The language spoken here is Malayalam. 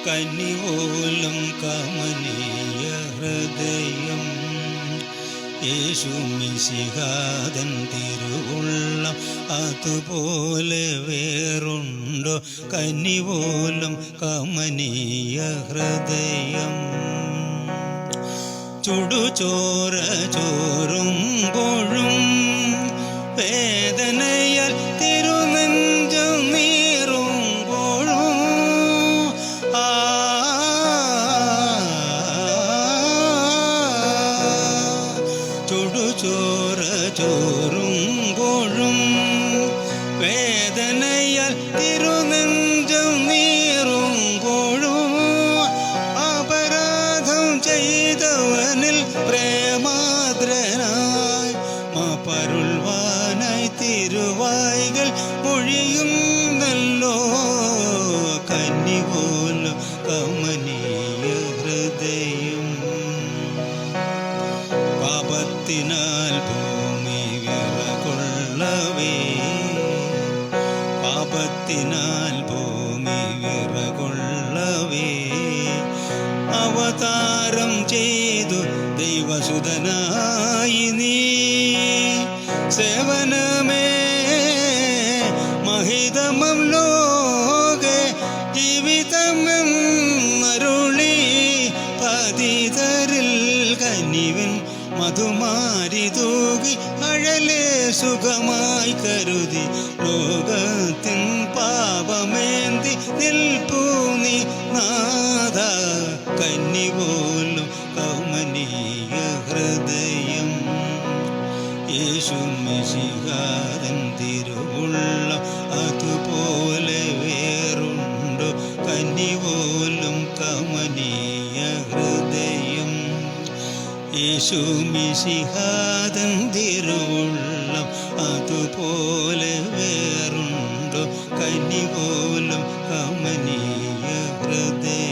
കനിപോലും കമനീയ ഹൃദയം. യേശു മിശിഹാതൻ തിരുവുള്ളം അതുപോലെ വേറുണ്ടോ? കനിപോലും കമനീയ ഹൃദയം. ചുടുചോര ചോറുമ്പോഴും വേദനയാൽ തിരുനെഞ്ചം നീറുമ്പോഴും ചുടുചോര ചോറുമ്പോഴും വേദനയാൽ തിരുനെഞ്ചം നീറുമ്പോഴും അപരാധം ചെയ്തവനിൽ പ്രേമാദ്രനായി മാപ്പരുൾവാനായി തിരുവായ്കൾ മൊഴിയുന്നല്ലോ. കനിപോലും കമനീയ ഹൃദയം. പാപത്തിനാൽ ഭൂമി വിറകൊള്ളവേ, പാപത്തിനാൽ ഭൂമി വിറകൊള്ളവേ അവതാരം ചെയ്തു ദൈവസുതനായി നീ. സേവനമേ മഹിതമം ലോകെ ജീവിതമെന്നരുളി പതിതരിൽ കനിവിൻ മധുമാരി തൂകി അഴലേ സുഖമായി കരുതി ലോകത്തിൻ പാപമേന്തി നിൽപ്പൂ നീ നാഥ. കനിപോലും കമനീയ ഹൃദയം. യേശു മിശിഹാതൻ തിരുവുള്ളം അതുപോലെ വേറുണ്ടോ? കനിപോലും കമനീയ ഹൃദയം. യേശു മിശിഹാതൻ തിരുവുള്ളം അതുപോലെ വേറുണ്ടോ? കനിപോലും കമനീയ ഹൃദയം.